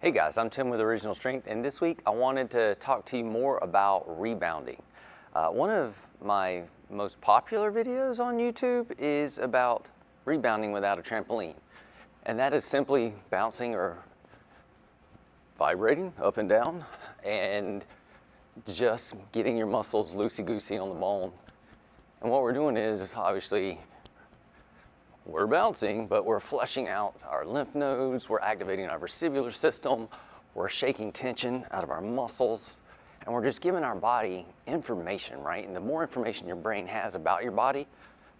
Hey guys, I'm Tim with Original Strength, and this week I wanted to talk to you more about rebounding. One of my most popular videos on YouTube is about rebounding without a trampoline, and that is simply bouncing or vibrating up and down and just getting your muscles loosey-goosey on the bone. And what we're doing is obviously we're bouncing, but we're flushing out our lymph nodes, we're activating our vestibular system, we're shaking tension out of our muscles, and we're just giving our body information, right? And the more information your brain has about your body,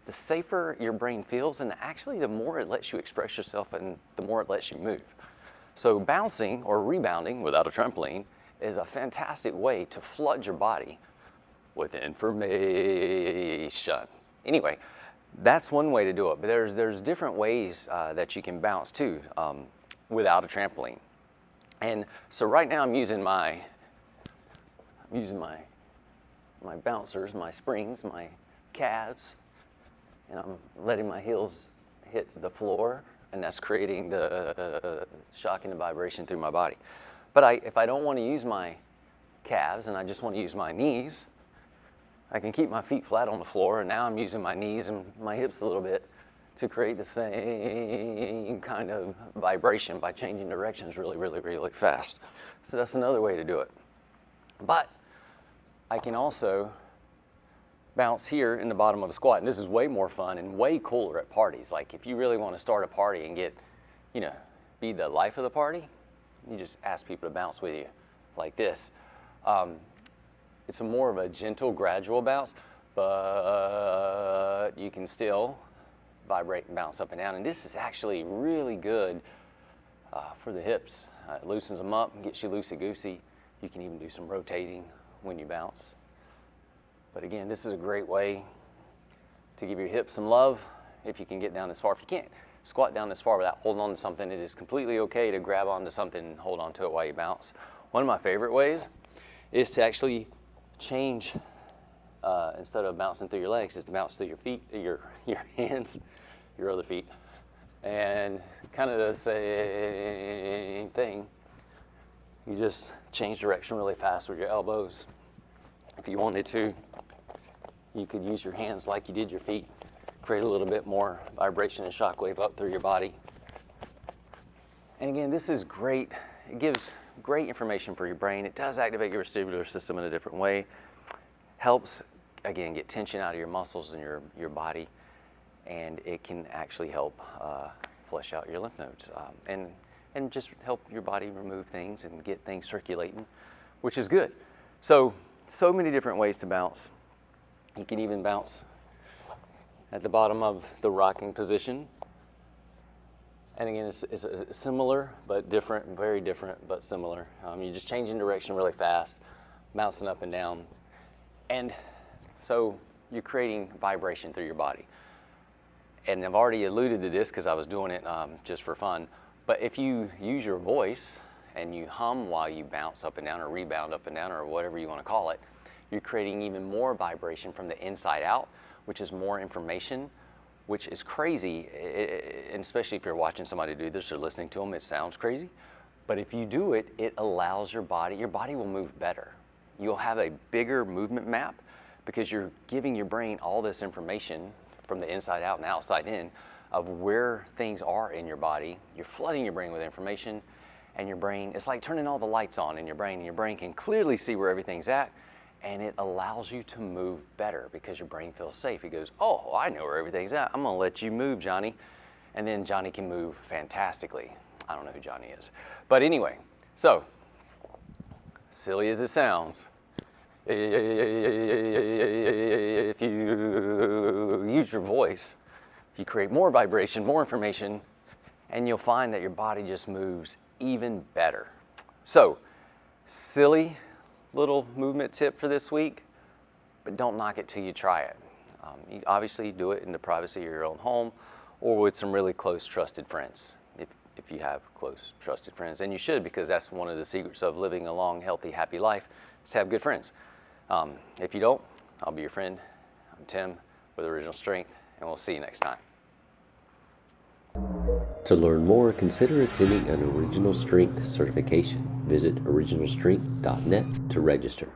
the safer your brain feels, and actually the more it lets you express yourself and the more it lets you move. So bouncing or rebounding without a trampoline is a fantastic way to flood your body with information. Anyway, that's one way to do it, but there's different ways that you can bounce too without a trampoline. And so right now I'm using my bouncers, my springs, my calves, and I'm letting my heels hit the floor, and that's creating the shock and the vibration through my body. But if I don't want to use my calves and I just want to use my knees, I can keep my feet flat on the floor, and now I'm using my knees and my hips a little bit to create the same kind of vibration by changing directions really, really, really fast. So that's another way to do it. But I can also bounce here in the bottom of a squat, and this is way more fun and way cooler at parties. Like if you really want to start a party and get, be the life of the party, you just ask people to bounce with you like this. It's more of a gentle, gradual bounce, but you can still vibrate and bounce up and down. And this is actually really good for the hips. It loosens them up and gets you loosey-goosey. You can even do some rotating when you bounce. But again, this is a great way to give your hips some love if you can get down this far. If you can't squat down this far without holding on to something, it is completely okay to grab onto something and hold on to it while you bounce. One of my favorite ways is to actually change, instead of bouncing through your legs, is to bounce through your feet, your hands, your other feet, and kind of the same thing. You just change direction really fast with your elbows. If you wanted to, you could use your hands like you did your feet, create a little bit more vibration and shock wave up through your body. And again, this is great. It gives great information for your brain. It does activate your vestibular system in a different way. Helps, again, get tension out of your muscles and your body, and it can actually help flush out your lymph nodes and just help your body remove things and get things circulating, which is good. So many different ways to bounce. You can even bounce at the bottom of the rocking position. And again, it's similar but different, very different but similar. You're just changing direction really fast, bouncing up and down. And so you're creating vibration through your body. And I've already alluded to this because I was doing it just for fun. But if you use your voice and you hum while you bounce up and down or rebound up and down or whatever you want to call it, you're creating even more vibration from the inside out, which is more information, which is crazy, and especially if you're watching somebody do this or listening to them, it sounds crazy. But if you do it, it allows your body will move better. You'll have a bigger movement map because you're giving your brain all this information from the inside out and outside in of where things are in your body. You're flooding your brain with information, and your brain, it's like turning all the lights on in your brain, and your brain can clearly see where everything's at. And it allows you to move better because your brain feels safe. It goes, oh, I know where everything's at. I'm gonna let you move, Johnny. And then Johnny can move fantastically. I don't know who Johnny is. But anyway, so, silly as it sounds, if you use your voice, you create more vibration, more information, and you'll find that your body just moves even better. So, silly little movement tip for this week, but don't knock it till you try it. You obviously do it in the privacy of your own home or with some really close trusted friends, if you have close trusted friends, and you should, because that's one of the secrets of living a long, healthy, happy life, is to have good friends. If you don't, I'll be your friend. I'm Tim with Original Strength, and we'll see you next time. To learn more, consider attending an Original Strength certification. Visit originalstrength.net to register.